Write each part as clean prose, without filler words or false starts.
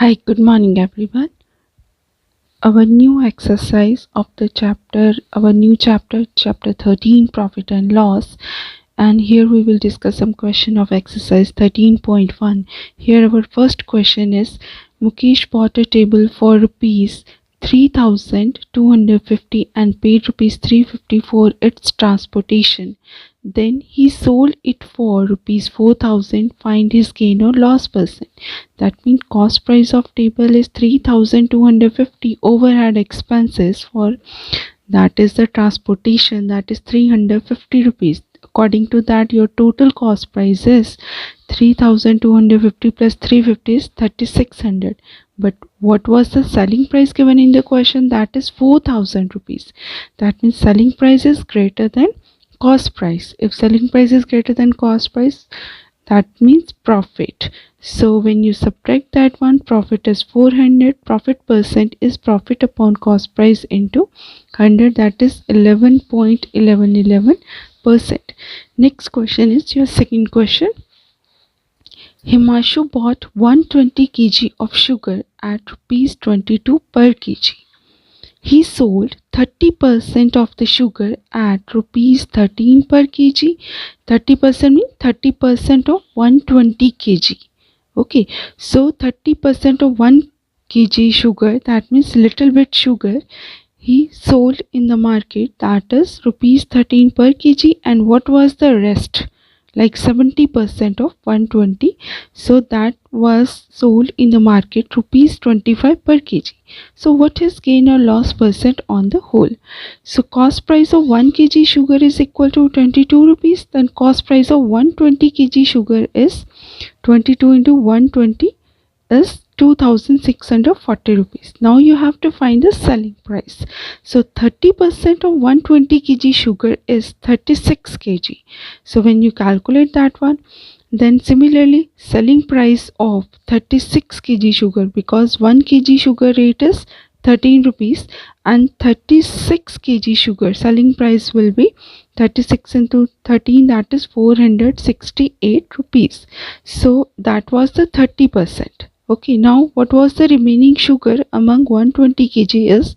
Hi, good morning everyone. Our new exercise of the chapter, chapter 13, Profit and Loss. And here we will discuss some question of exercise 13.1. Here our first question is, Mukesh bought a table for rupees 3,250 and paid rupees 350 for its transportation. Then he sold it for rupees 4,000. Find his gain or loss percent. That means cost price of table is 3,250. Overhead expenses for that is the transportation, that is 350 rupees. According to that, your total cost price is 3,250 plus 350 is 3,600. But what was the selling price given in the question? That is 4,000 rupees. That means selling price is greater than cost price. If selling price is greater than cost price, that means profit. So when you subtract that one, profit is 400. Profit percent is profit upon cost price into 100, that is 11.1111%. Next question is your second question. Himanshu bought 120 kg of sugar at rupees 22 per kg. He sold 30% of the sugar at rupees 13 per kg. 30% means 30% of 120 kg. Okay, so 30% of 1 kg sugar, that means little bit sugar, he sold in the market, that is rupees 13 per kg. And what was the rest? Like 70% of 120, so that was sold in the market rupees 25 per kg. So what is gain or loss percent on the whole? So cost price of 1 kg sugar is equal to 22 rupees. Then cost price of 120 kg sugar is 22 into 120 is 2,640 rupees. Now you have to find the selling price. So 30% of 120 kg sugar is 36 kg. So when you calculate that one, then similarly selling price of 36 kg sugar, because 1 kg sugar rate is 13 rupees and 36 kg sugar selling price will be 36 into 13, that is 468 rupees. So that was the 30%. Okay, now what was the remaining sugar among 120 kg is,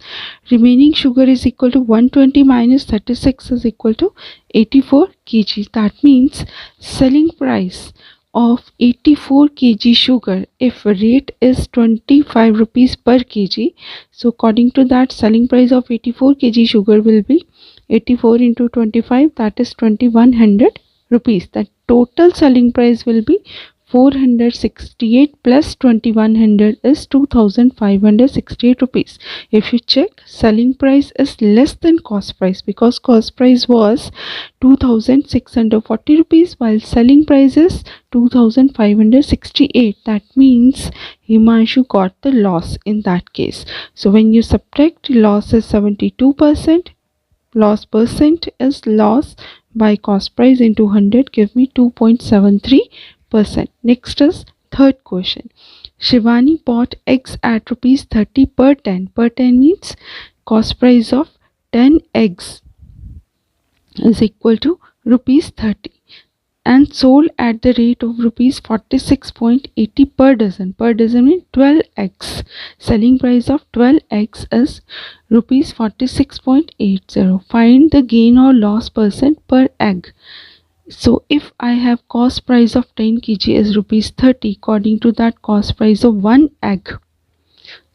remaining sugar is equal to 120 minus 36 is equal to 84 kg. That means selling price of 84 kg sugar, if rate is 25 rupees per kg, so according to that selling price of 84 kg sugar will be 84 into 25, that is 2100 rupees. The total selling price will be 468 plus 2100 is 2568 rupees. If you check, selling price is less than cost price, because cost price was 2640 rupees while selling price is 2568. That means Himanshu got the loss in that case. So when you subtract, loss is 72%. Loss percent is loss by cost price into 100, give me 2.73%. Next is third question. Shivani bought eggs at rupees 30 per 10. Per 10 means cost price of 10 eggs is equal to rupees 30 and sold at the rate of rupees 46.80 per dozen. Per dozen means 12 eggs. Selling price of 12 eggs is rupees 46.80. Find the gain or loss percent per egg. So if I have cost price of 10 kg is rupees 30, according to that cost price of 1 egg,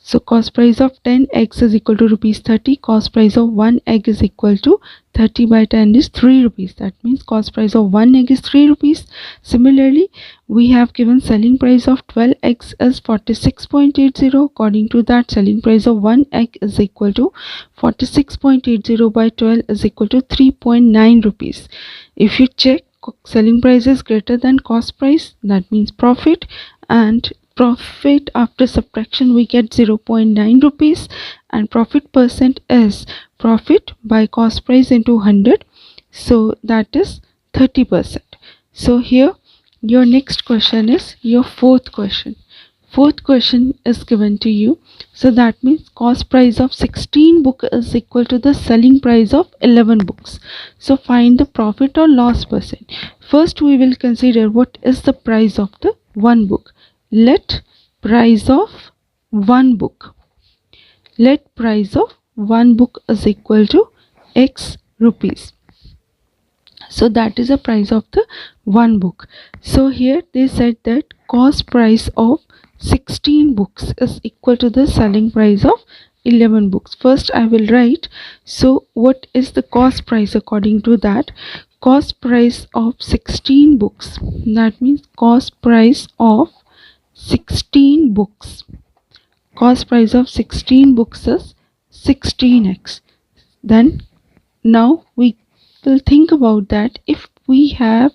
so cost price of 10 eggs is equal to rupees 30. Cost price of 1 egg is equal to 30 by 10 is 3 rupees. That means cost price of 1 egg is 3 rupees. Similarly, we have given selling price of 12 eggs as 46.80. According to that, selling price of 1 egg is equal to 46.80 by 12 is equal to 3.9 rupees. If you check, selling price is greater than cost price, that means profit, and profit after subtraction we get 0.9 rupees, and profit percent is profit by cost price into 100, so that is 30%. So here your next question is your fourth question. Fourth question is given to you, so that means cost price of 16 book is equal to the selling price of 11 books. So find the profit or loss percent. First we will consider what is the price of the one book. Let price of one book. Let price of one book is equal to X rupees. So that is the price of the one book. So here they said that cost price of 16 books is equal to the selling price of 11 books. First I will write, so what is the cost price according to that? Cost price of 16 books, that means cost price of 16 books. Cost price of 16 books is 16x. Then now we will think about that. If we have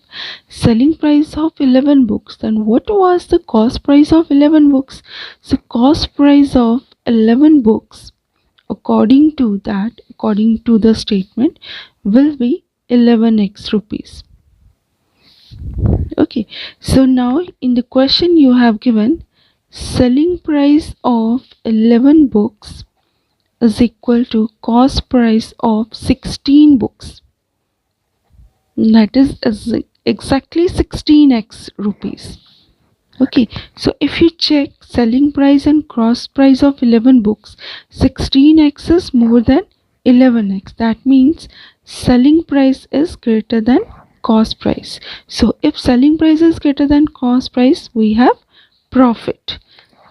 selling price of 11 books, then what was the cost price of 11 books? So cost price of 11 books according to the statement will be 11x rupees. Okay, so now in the question you have given selling price of 11 books is equal to cost price of 16 books, that is exactly 16x rupees. Okay, so if you check selling price and cost price of 11 books, 16x is more than 11x. That means selling price is greater than cost price. So if selling price is greater than cost price, we have profit.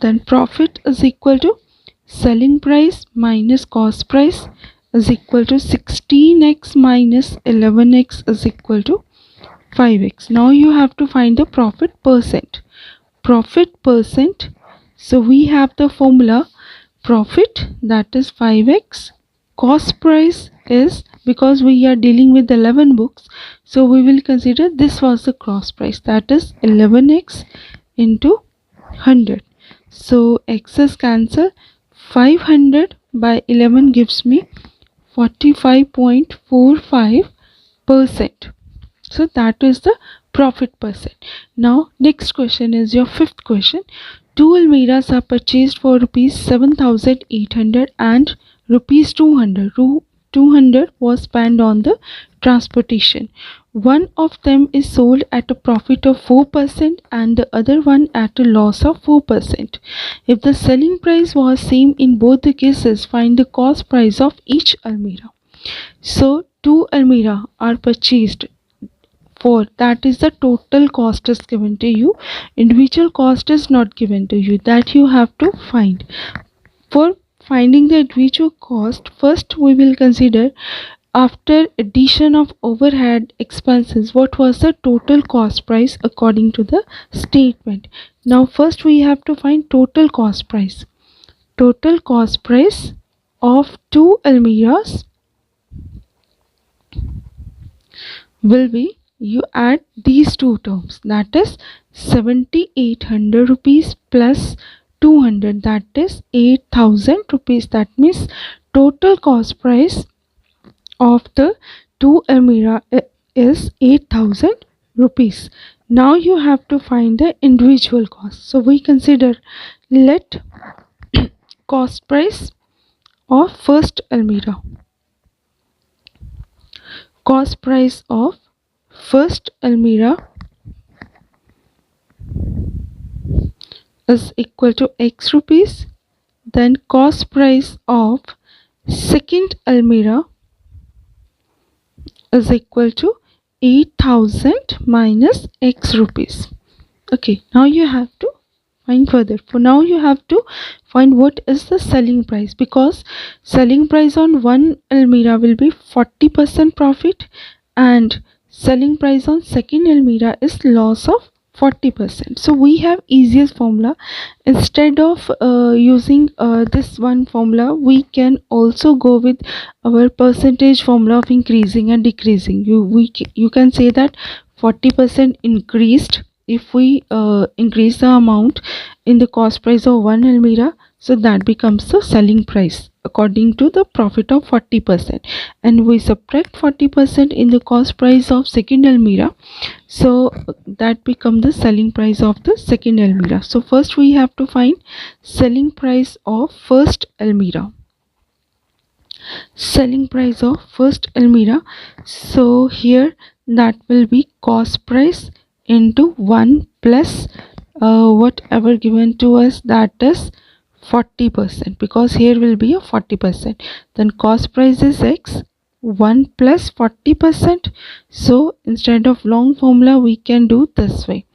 Then profit is equal to selling price minus cost price is equal to 16x minus 11x is equal to 5x. Now you have to find the profit percent. Profit percent, so we have the formula profit, that is 5x. Cost price is, because we are dealing with 11 books, so we will consider this was the cost price, that is 11x into 100. So x is cancelled. 500 by 11 gives me 45.45%. So that is the profit percent. Now next question is your fifth question. Two almiras are purchased for rupees 7,800 and rupees 200. 200 was spent on the transportation. One of them is sold at a profit of 4% and the other one at a loss of 4%. If the selling price was same in both the cases, find the cost price of each almirah. So two almirah are purchased for, that is the total cost is given to you, individual cost is not given to you, that you have to find. For finding the individual cost, first we will consider after addition of overhead expenses what was the total cost price according to the statement. Now first we have to find total cost price. Total cost price of two almirahs will be, you add these two terms, that is 7,800 rupees plus 200, that is 8,000 rupees. That means total cost price of the two almirah is 8,000 rupees. Now you have to find the individual cost. So we consider, let cost price of first almirah. Cost price of first almirah is equal to X rupees. Then cost price of second almirah is equal to 8,000 minus X rupees. Okay, now you have to find further. For now you have to find what is the selling price, because selling price on one almirah will be 40% profit and selling price on second almirah is loss of 40%. So we have easiest formula. Instead of using this one formula, we can also go with our percentage formula of increasing and decreasing. You can say that 40% increased if we increase the amount in the cost price of one almirah, so that becomes the selling price according to the profit of 40%, and we subtract 40% in the cost price of second almirah, so that becomes the selling price of the second almirah. So first we have to find selling price of first almirah. Selling price of first almirah, so here that will be cost price into 1 plus whatever given to us, that is 40%, because here will be a 40%. Then cost price is X, 1 plus 40%. So instead of long formula we can do this way.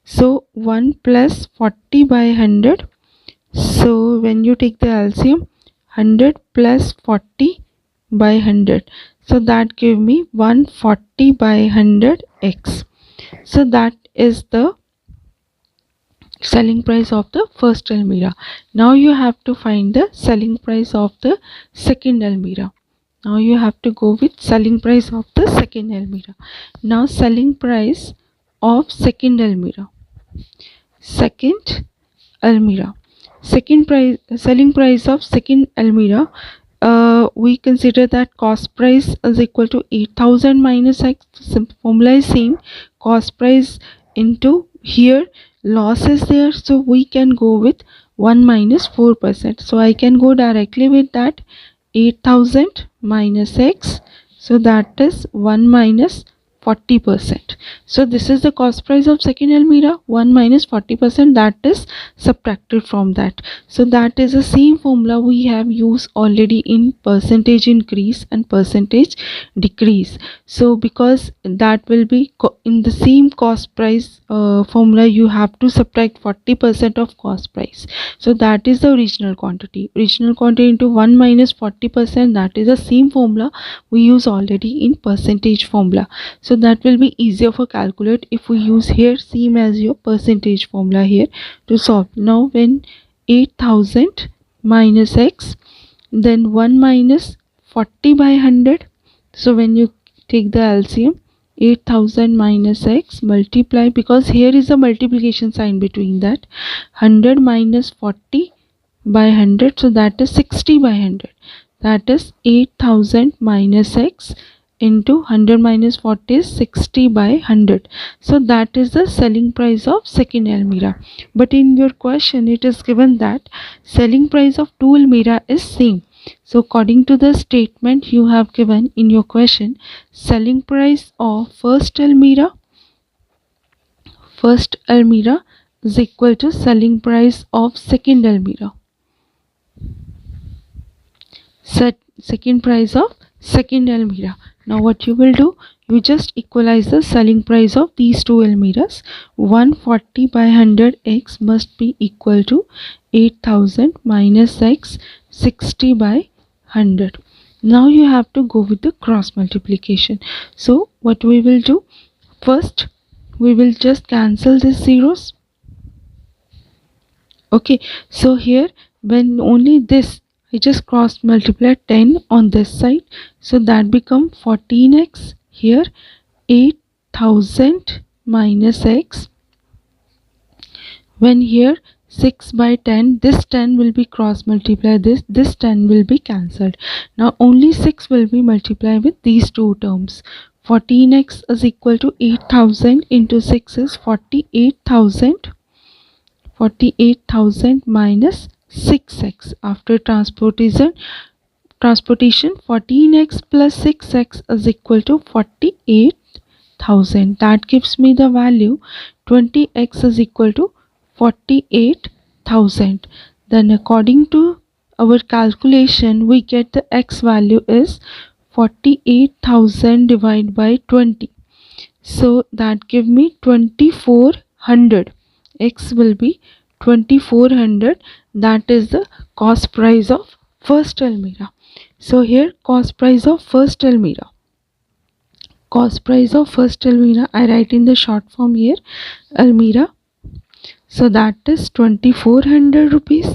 So 1 plus 40 by 100. So when you take the LCM, 100 plus 40 by 100, so that give me 140 by 100 X. So that is the selling price of the first almirah. Now you have to find the selling price of the second almirah. Now you have to go with selling price of the second almirah. Now selling price of second almirah. Second almirah. Second price, selling price of second almirah. We consider that cost price is equal to 8,000 minus X. Formula is same. Cost price into here loss is there, so we can go with 1 minus 4%. So I can go directly with that, 8,000 minus X, so that is 1 minus 40%. So this is the cost price of second almirah. 1 minus 40%, that is subtracted from that. So that is the same formula we have used already in percentage increase and percentage decrease. So because that will be in the same cost price formula, you have to subtract 40% of cost price. So that is the original quantity. Original quantity into 1 minus 40%, that is the same formula we use already in percentage formula. So that will be easier for calculate if we use here same as your percentage formula here to solve. Now when 8,000 minus X, then 1 minus 40 by 100. So when you take the LCM, 8,000 minus X multiply, because here is a multiplication sign between that, 100 minus 40 by 100, so that is 60 by 100. That is 8,000 minus X into 100 minus 40 is 60 by 100. So that is the selling price of second almirah. But in your question it is given that selling price of two almirah is same. So according to the statement you have given in your question, selling price of first almirah is equal to selling price of second almirah. Second price of second almirah. Now what you will do, you just equalize the selling price of these two almirahs. 140 by 100 X must be equal to 8,000 minus X, 60 by 100. Now you have to go with the cross multiplication. So what we will do, first we will just cancel these zeros. Okay, so here when only this, I just cross multiply 10 on this side, so that become 14x. Here 8,000 minus X, when here 6 by 10, this 10 will be cross multiplied, this 10 will be cancelled. Now only 6 will be multiplied with these two terms. 14x is equal to 8,000 into 6 is 48,000. 48,000 minus 6x. After transportation 14x plus 6x is equal to 48,000. That gives me the value 20x is equal to 48,000. Then according to our calculation we get the x value is 48,000 divided by 20. So that give me 2400. X will be 2400. That is the cost price of first almirah. So here cost price of first almirah. Cost price of first almirah I write in the short form here, almirah. So that is 2400 rupees.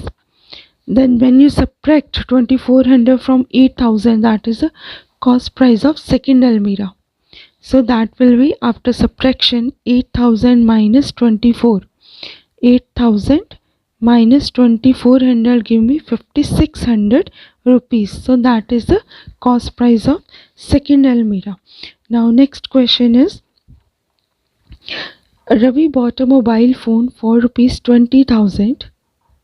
Then when you subtract 2400 from 8,000, that is the cost price of second almirah. So that will be after subtraction 8,000 minus 24. 8,000 minus 2400 give me 5,600 rupees. So that is the cost price of second almirah. Now next question is, Ravi bought a mobile phone for rupees 20,000.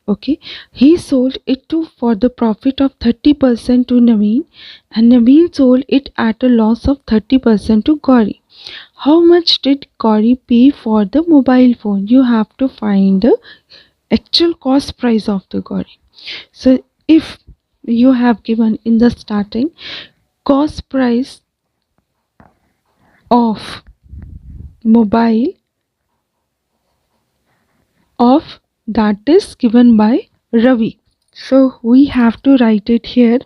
Okay, he sold it for the profit of 30% to Naveen, and Naveen sold it at a loss of 30% to Gauri. How much did Gauri pay for the mobile phone? You have to find the actual cost price of the Gauri. So if you have given in the starting cost price of mobile of that is given by Ravi. So we have to write it here,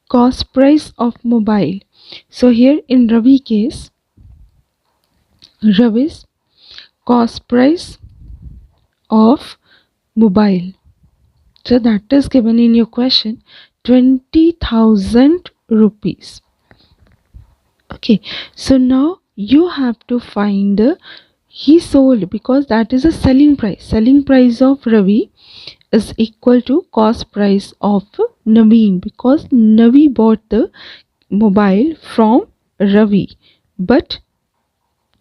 cost price of mobile. So here in Ravi case, Ravi's cost price of mobile. So that is given in your question, 20,000 rupees. Okay, so now you have to find he sold, because that is a selling price. Selling price of Ravi is equal to cost price of Naveen, because Navi bought the mobile from Ravi, but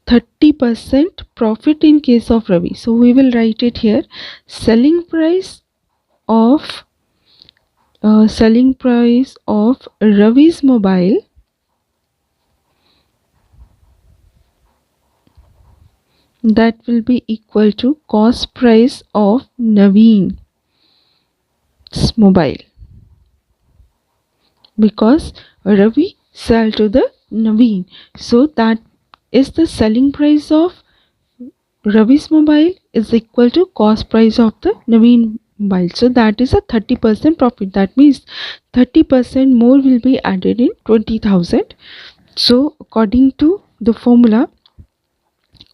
30% profit in case of Ravi. So we will write it here, selling price of Ravi's mobile that will be equal to cost price of Naveen's mobile, because Ravi sell to the Naveen. So that is the selling price of Ravi's mobile is equal to cost price of the Naveen mobile. So that is a 30% profit. That means 30% more will be added in 20,000. So according to the formula,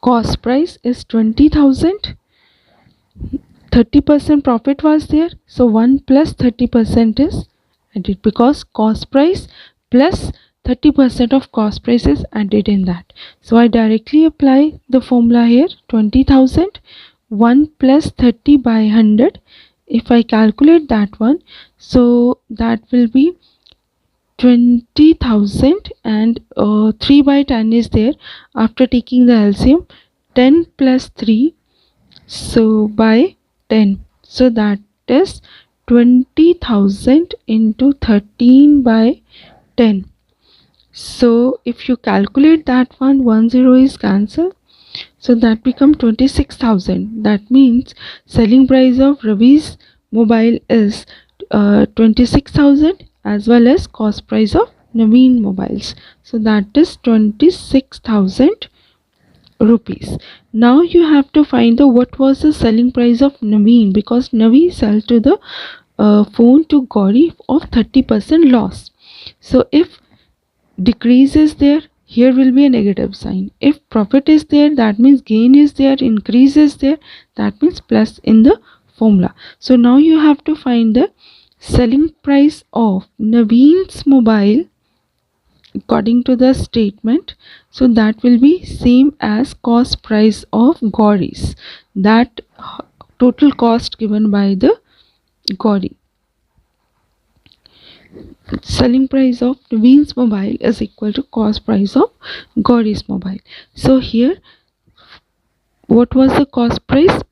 cost price is 20,000. 30% profit was there, so 1 plus 30% is added, because cost price plus 30% of cost price is added in that. So I directly apply the formula here, 20,000, 1 plus 30 by 100. If I calculate that one, so that will be 20,000, and 3 by 10 is there. After taking the LCM, 10 plus 3, so by 10, so that is 20,000 into 13 by 10. So if you calculate that one zero is cancelled, so that become 26,000. That means selling price of Ravi's mobile is 26,000, as well as cost price of Naveen mobiles. So that is 26,000 rupees. Now you have to find the what was the selling price of Naveen, because Naveen sell to the phone to Gauri of 30% loss. So if decrease is there, here will be a negative sign. If profit is there, that means gain is there. Increase is there, that means plus in the formula. So now you have to find the selling price of Naveen's mobile according to the statement. So that will be same as cost price of Gauri's, that total cost given by the Gauri. Selling price of Naveen's mobile is equal to cost price of Gauri's mobile. So here what was the cost price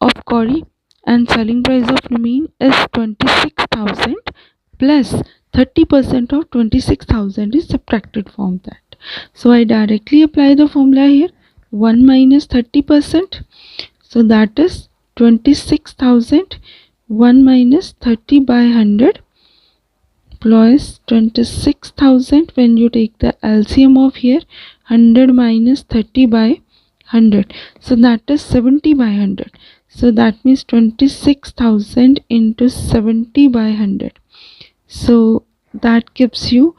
of Gauri and selling price of Naveen is 26,000 plus 30% of 26,000 is subtracted from that. So I directly apply the formula here, 1 minus 30%. So that is 26,000, 1 minus 30 by 100 plus 26,000. When you take the LCM of here, 100 minus 30 by 100, so that is 70 by 100. So that means 26,000 into 70 by 100. So that gives you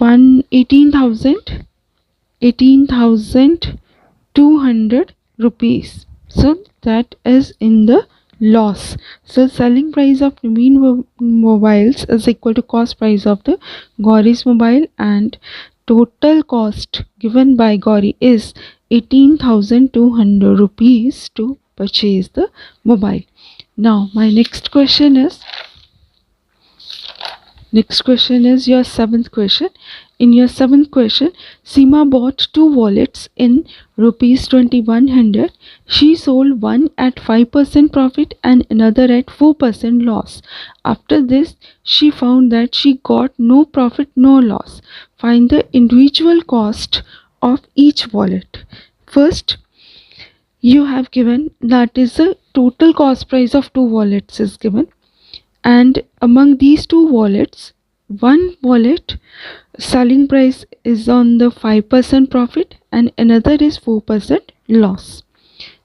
18,200 rupees. So that is in the loss. So selling price of Naveen mobiles is equal to cost price of the Gauri's mobile, and total cost given by Gauri is 18,200 rupees to purchase the mobile. Now my next question is your seventh question. In your seventh question, Seema bought 2 wallets in rupees 2100. She sold one at 5% profit and another at 4% loss. After this, she found that she got no profit, no loss. Find the individual cost of each wallet. First, you have given that is the total cost price of two wallets is given, and among these two wallets, one wallet selling price is on the 5% profit and another is 4% loss.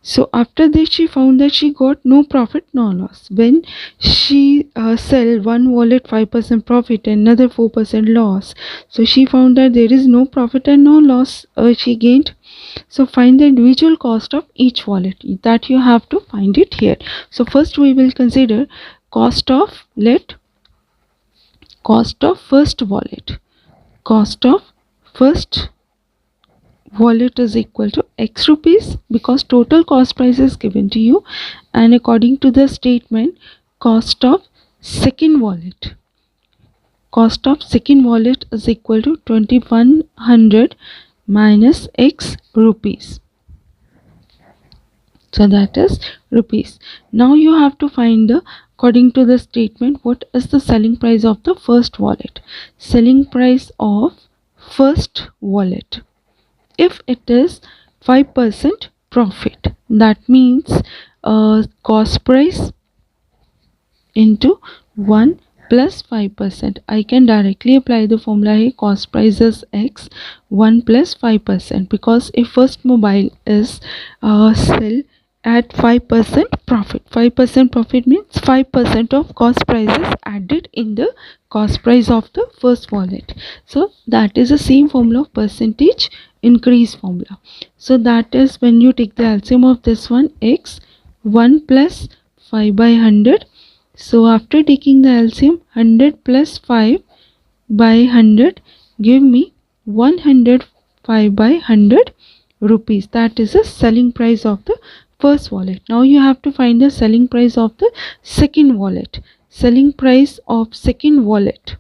So after this she found that she got no profit no loss. When she sell one wallet 5% profit and another 4% loss, so she found that there is no profit and no loss she gained. So find the individual cost of each wallet, that you have to find it here. So first we will consider cost of first wallet. Cost of first wallet is equal to x rupees, because total cost price is given to you, and according to the statement, cost of second wallet is equal to 2100 minus x rupees. So that is rupees. Now you have to find the, according to the statement, what is the selling price of the first wallet. Selling price of first wallet, if it is 5% profit, that means cost price into 1 plus 5%. I can directly apply the formula here. Cost price is x, 1 plus 5%, because if first mobile is sell at 5% profit, 5% profit means 5% of cost price is added in the cost price of the first wallet. So that is the same formula of percentage increase formula. So that is, when you take the LCM of this one, x, 1 plus 5 by 100. So after taking the LCM, 100 plus 5 by 100 give me 105 by 100 rupees. That is the selling price of the first wallet. Now you have to find the selling price of the second wallet. Selling price of second wallet.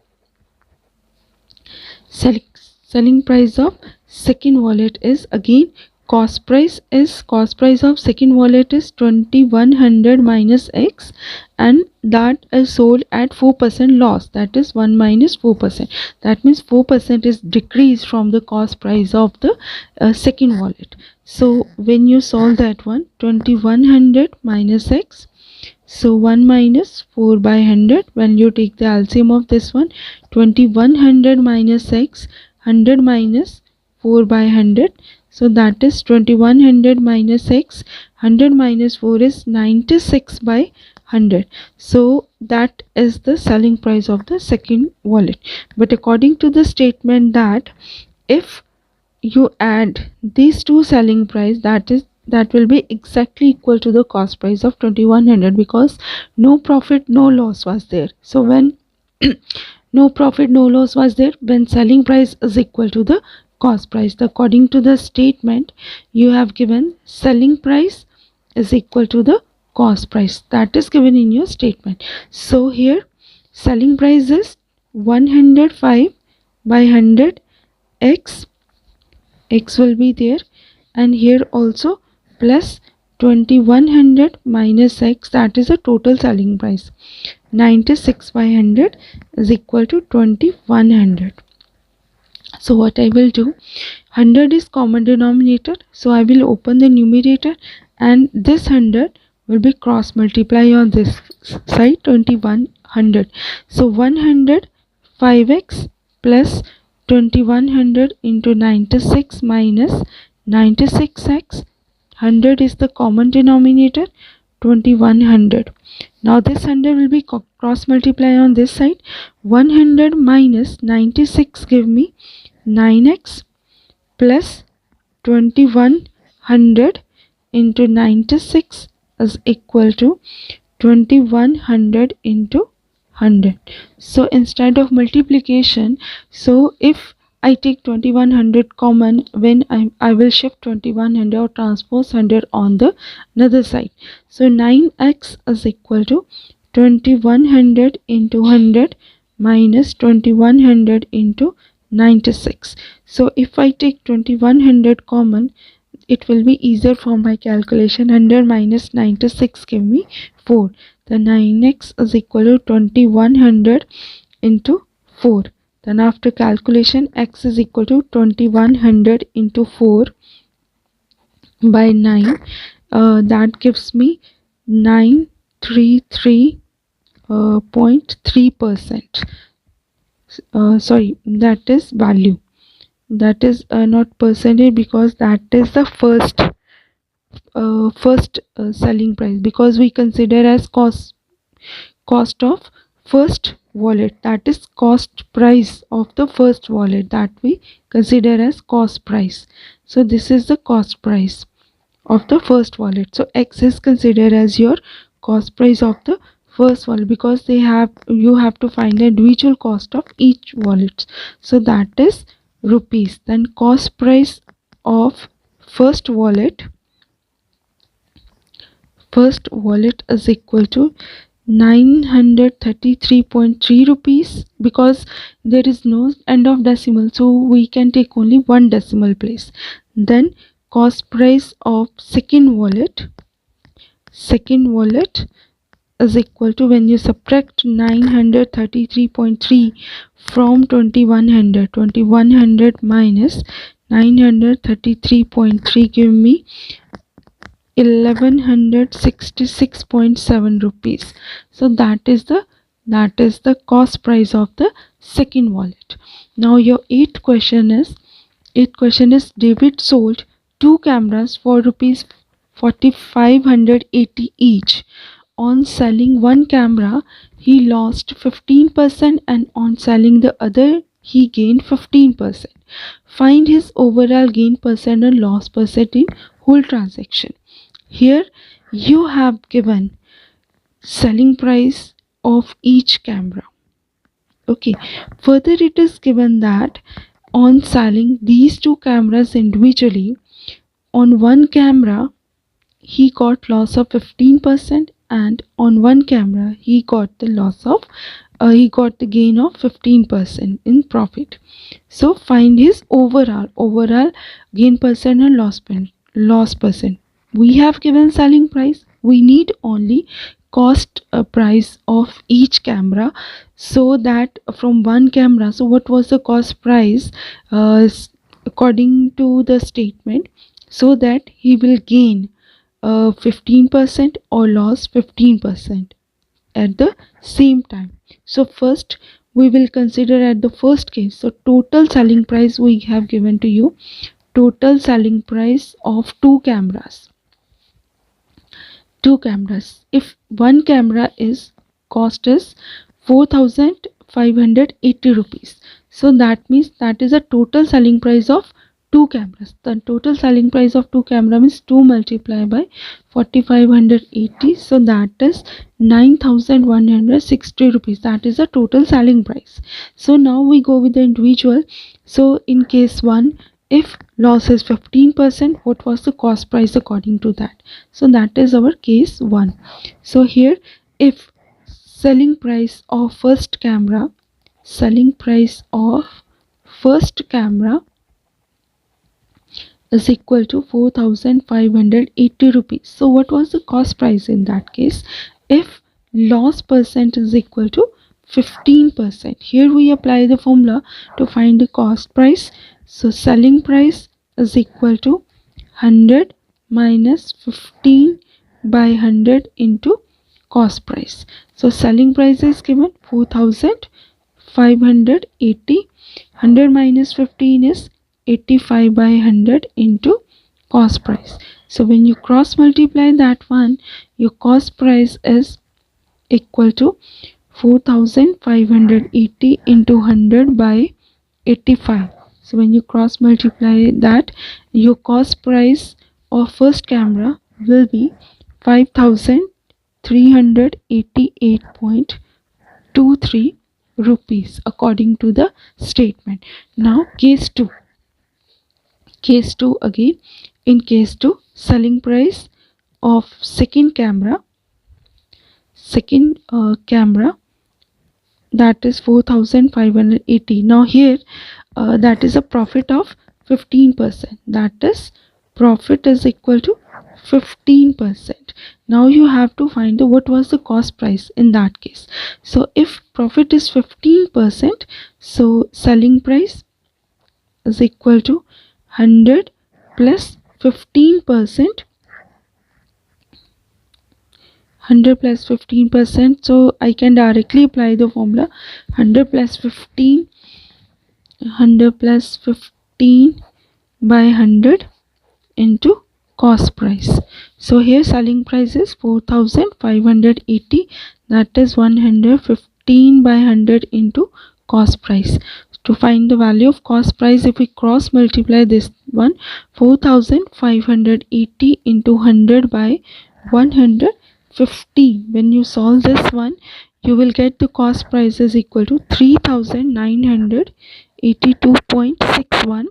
Selling price of second wallet is again cost price of second wallet is 2100 minus x, and that is sold at 4% loss, that is 1 minus 4%. That means 4% is decreased from the cost price of the second wallet. So when you solve that one, 2100 minus x, so 1 minus 4 by 100. When you take the LCM of this one, 2100 minus x, 100 minus 4 by 100. So that is 2100 minus x, 100 minus 4 is 96 by 100. So that is the selling price of the second wallet. But according to the statement that if you add these two selling price, that will be exactly equal to the cost price of 2100, because no profit no loss was there. So when no profit no loss was there, when selling price is equal to the cost price, according to the statement you have given selling price is equal to the cost price, that is given in your statement. So here selling price is 105 by 100 x will be there, and here also plus 2100 minus x, that is the total selling price. 96 by 100 is equal to 2100. So what I will do, 100 is common denominator, so I will open the numerator, and this 100 will be cross multiply on this side, 2100. So 100 5x plus 2100 into 96 minus 96x, 100 is the common denominator, 2100. Now this 100 will be cross multiply on this side. 100 minus 96 give me 9x plus 2100 into 96 is equal to 2100 into 100. So instead of multiplication, so if I take 2100 common, when I will shift 2100 or transpose 100 on the another side. So 9x is equal to 2100 into 100 minus 2100 into 96. So if I take 2100 common, it will be easier for my calculation. 100 minus 96 give me 4. The 9x is equal to 2100 into 4. Then after calculation, x is equal to 2100 into 4 by 9. That gives me 933.3%. Sorry, that is value. That is not percentage, because that is the first selling price, because we consider as cost of first wallet, that is cost price of the first wallet, that we consider as cost price. So this is the cost price of the first wallet. So X is considered as your cost price of the first wallet, because you have to find the individual cost of each wallet. So that is rupees. Then cost price of first wallet is equal to 933.3 rupees, because there is no end of decimal, so we can take only one decimal place. Then cost price of second wallet is equal to, when you subtract 933.3 from 2100 minus 933.3 give me 1166.7 rupees. So that is the cost price of the second wallet. Now your eighth question is David sold two cameras for rupees 4580 each. On selling one camera he lost 15%, and on selling the other he gained 15%. Find his overall gain percent and loss percent in whole transaction. Here you have given selling price of each camera. Okay, further it is given that on selling these two cameras individually, on one camera he got loss of 15%, and on one camera he got the gain of 15% in profit. So find his overall gain percent and loss percent. We have given selling price, we need only cost price of each camera. So that from one camera, so what was the cost price according to the statement, so that he will gain 15% or loss 15% at the same time. So first we will consider at the first case. So total selling price we have given to you, total selling price of two cameras. If one camera is cost is 4580 rupees, so that means that is a total selling price of two cameras. The total selling price of two camera means 2 multiplied by 4580, so that is 9160 rupees. That is the total selling price. So now we go with the individual. So in case 1, if loss is 15%, what was the cost price according to that? So that is our case 1. So here, if selling price of first camera is equal to 4580 rupees. So what was the cost price in that case? If loss percent is equal to 15%, here we apply the formula to find the cost price. So selling price is equal to 100 minus 15 by 100 into cost price. So selling price is given 4580, 100 minus 15 is 85 by 100 into cost price. So when you cross multiply that one, your cost price is equal to 4580 into 100 by 85. So when you cross multiply that, your cost price of first camera will be 5388.23 rupees according to the statement. Now case 2 again. In case 2, selling price of second camera that is 4580. Now here that is a profit of 15%, that is profit is equal to 15%. Now you have to find what was the cost price in that case. So if profit is 15%, so selling price is equal to 100 plus 15%, 100 plus 15%, so I can directly apply the formula 100 plus 15, 100 plus 15 by 100 into cost price. So here selling price is 4580, that is 115 by 100 into cost price. To find the value of cost price, if we cross multiply this one, 4580 into 100 by 150, when you solve this one, you will get the cost price is equal to 3982.61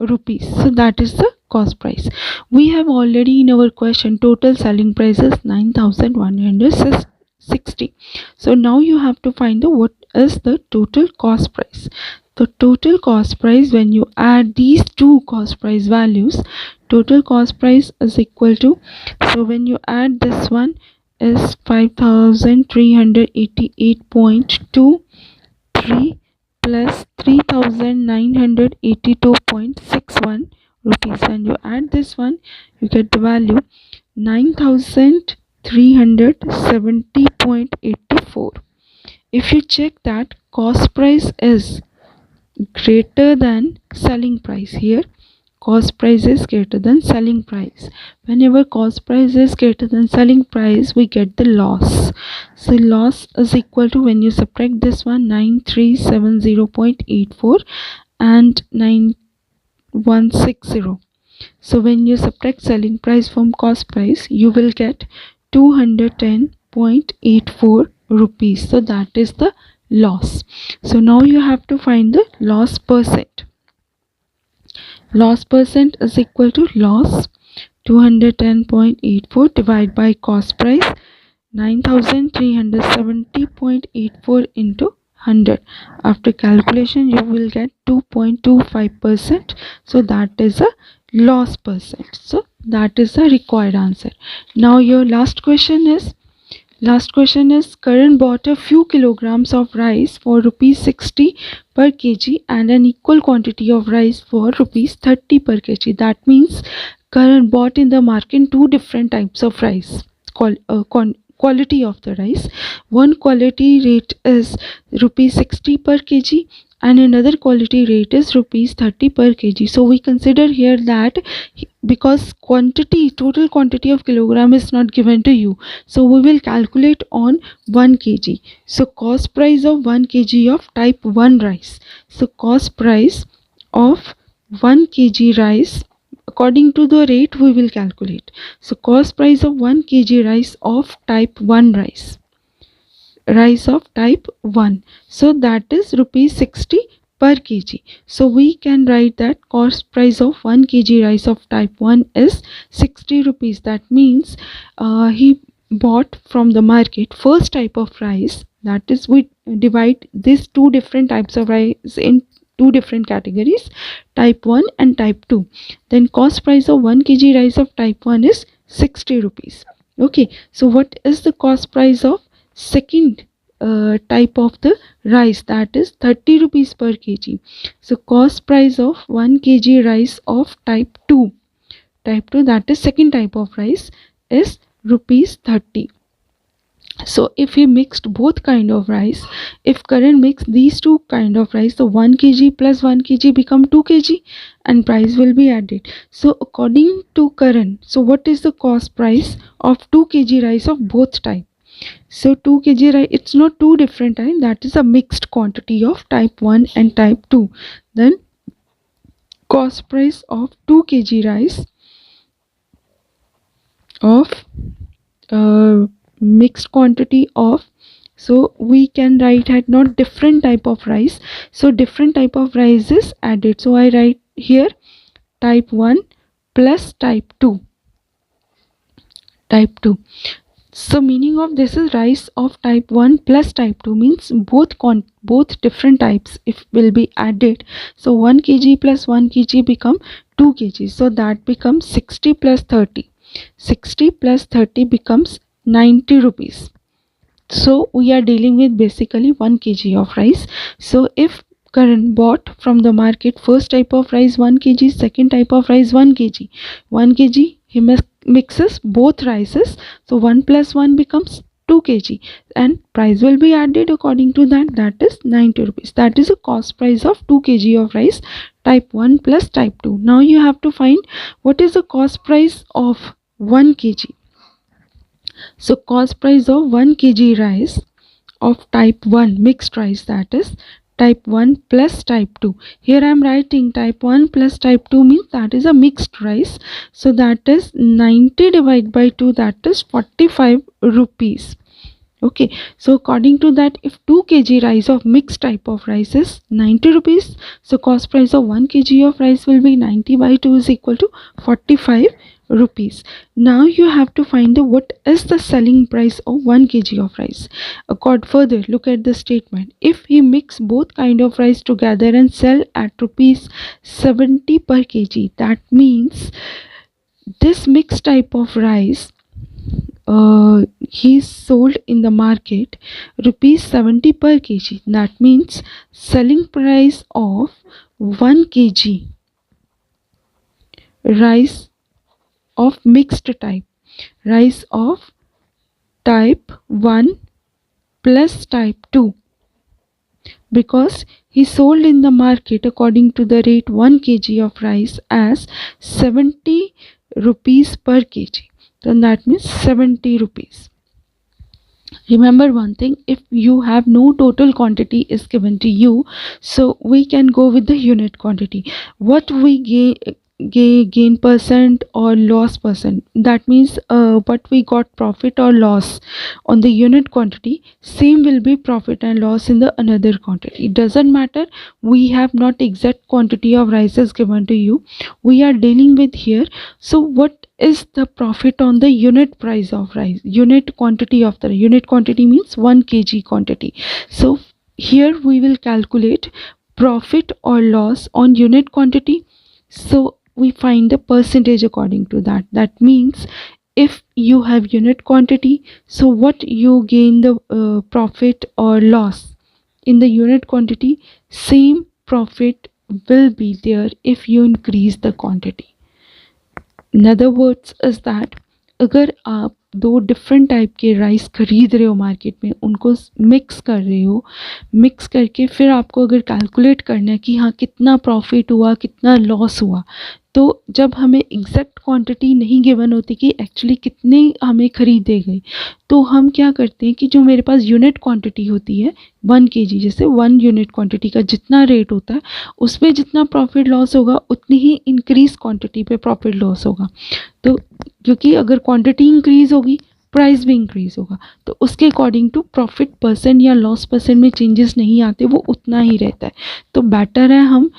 rupees. So that is the cost price. We have already in our question total selling price is 9160. So now you have to find the what is the total cost price. The total cost price, when you add these two cost price values, total cost price is equal to, so when you add this one is 5388.23 plus 3982.61 rupees. When you add this one, you get the value 9370.84. If you check that cost price is greater than selling price, here cost price is greater than selling price. Whenever cost price is greater than selling price, we get the loss. So loss is equal to, when you subtract this one, 9370.84 and 9160. So when you subtract selling price from cost price, you will get 210.84 rupees. So that is the loss. So now you have to find the loss percent. Loss percent is equal to loss 210.84 divided by cost price 9370.84 into 100. After calculation, you will get 2.25%. So that is a loss percent. So that is the required answer. Now your last question is Karan bought a few kilograms of rice for rupees 60 per kg and an equal quantity of rice for rupees 30 per kg. That means Karan bought in the market two different types of rice, quality of the rice. One quality rate is rupees 60 per kg and another quality rate is rupees 30 per kg. So we consider here that because total quantity of kilogram is not given to you, so we will calculate on 1 kg. So cost price of 1 kg of type 1 rice. So cost price of 1 kg rice, according to the rate we will calculate. So cost price of 1 kg rice of type 1 rice of type 1, so that is rupees 60 per kg. So we can write that cost price of 1 kg rice of type 1 is 60 rupees. That means he bought from the market first type of rice, that is we divide these two different types of rice in two different categories, type 1 and type 2. Then cost price of 1 kg rice of type 1 is 60 rupees. Okay, so what is the cost price of second type of the rice, that is 30 rupees per kg. So cost price of 1 kg rice of type 2, that is second type of rice, is rupees 30. So if we mixed both kind of rice, if Karan mix these two kind of rice, so 1 kg plus 1 kg become 2 kg and price will be added. So according to Karan, so what is the cost price of 2 kg rice of both type? So 2 kg rice, it's not two different type, that is a mixed quantity of type 1 and type 2. Then cost price of 2 kg rice of mixed quantity of, so we can write at not different type of rice, so different type of rice is added. So I write here type 1 plus type 2. So meaning of this is rice of type 1 plus type 2 means both different types if will be added. So 1 kg plus 1 kg become 2 kg. So that becomes 60 plus 30. 60 plus 30 becomes 90 rupees. So we are dealing with basically 1 kg of rice. So if Karan bought from the market first type of rice 1 kg, second type of rice 1 kg. 1 kg he mixes both rices, so 1 plus 1 becomes 2 kg, and price will be added according to that, that is 90 rupees. That is a cost price of 2 kg of rice type 1 plus type 2. Now you have to find what is the cost price of 1 kg. So cost price of 1 kg rice of type 1 mixed rice, that is type 1 plus type 2. Here I am writing type 1 plus type 2 means that is a mixed rice. So that is 90 divided by 2, that is 45 rupees. Okay, so according to that, if 2 kg rice of mixed type of rice is 90 rupees, so cost price of 1 kg of rice will be 90 by 2 is equal to 45 rupees. Now you have to find the what is the selling price of 1 kg of rice. Further, look at the statement. If he mix both kind of rice together and sell at rupees 70 per kg, that means this mixed type of rice he sold in the market rupees 70 per kg. That means selling price of 1 kg rice of mixed type, rice of type 1 plus type 2, because he sold in the market according to the rate 1 kg of rice as 70 rupees per kg. Then that means 70 rupees. Remember one thing, if you have no total quantity is given to you, so we can go with the unit quantity. What we gain percent or loss percent, that means what we got profit or loss on the unit quantity, same will be profit and loss in the another quantity. It doesn't matter, we have not exact quantity of rices given to you, we are dealing with here. So what is the profit on the unit price of rice, unit quantity of the unit quantity means 1 kg quantity. So here we will calculate profit or loss on unit quantity. So we find the percentage according to that. That means if you have unit quantity, so what you gain the profit or loss in the unit quantity, same profit will be there if you increase the quantity. In other words is that अगर आप दो different type के rice खरीद रहे हो market में, उनको mix कर रहे हो, मिक्स करके फिर आपको अगर कैलकुलेट करना है कि हाँ कितना प्रॉफिट हुआ कितना लॉस हुआ, तो जब हमें एग्जैक्ट क्वांटिटी नहीं गिवन होती कि एक्चुअली कितने हमें खरीदे गए, तो हम क्या करते हैं कि जो मेरे पास यूनिट क्वांटिटी होती है 1 kg, जैसे 1 यूनिट क्वांटिटी का जितना रेट होता है उस पर जितना प्रॉफिट लॉस होगा उतनी ही इंक्रीज क्वांटिटी पे प्रॉफिट लॉस होगा। तो क्योंकि अगर क्वांटिटी इंक्रीज होगी प्राइस भी इंक्रीज होगा, तो उसके अकॉर्डिंग टू प्रॉफिट परसेंट या लॉस परसेंट में चेंजेस नहीं आते, वो उतना ही रहता है। तो बेटर है हम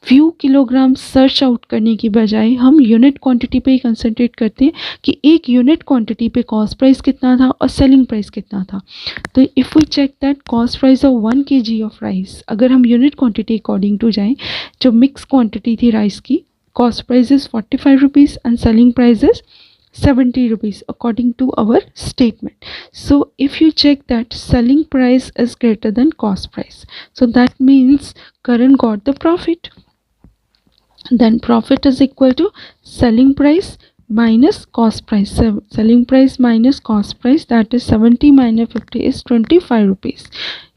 फ्यू किलोग्राम सर्च आउट करने की बजाय हम यूनिट क्वांटिटी पे ही कंसंट्रेट करते हैं कि एक यूनिट क्वांटिटी पे कॉस्ट प्राइस कितना था और सेलिंग प्राइस कितना था। तो if we check that cost price of 1 kg of rice, अगर हम यूनिट क्वांटिटी अकॉर्डिंग टू जाएं, जो मिक्स क्वांटिटी थी राइस की, cost price is 45 rupees and selling price is 70 rupees according to our statement. So if you check that selling price is greater than cost price, so that means Karan got the profit. Then profit is equal to selling price minus cost price. Selling price minus cost price, that is 70 minus 50 is 25 rupees.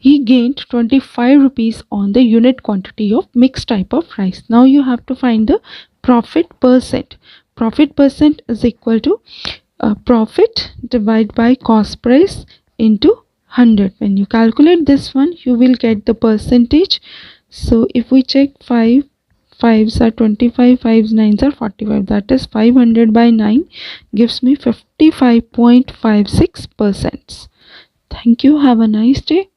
He gained 25 rupees on the unit quantity of mixed type of rice. Now you have to find the profit percent. Profit percent is equal to profit divided by cost price into 100. When you calculate this one, you will get the percentage. So if we check 5 5s are 25, 5s 9s are 45, that is 500 by 9 gives me 55.56%. Thank you. Have a nice day.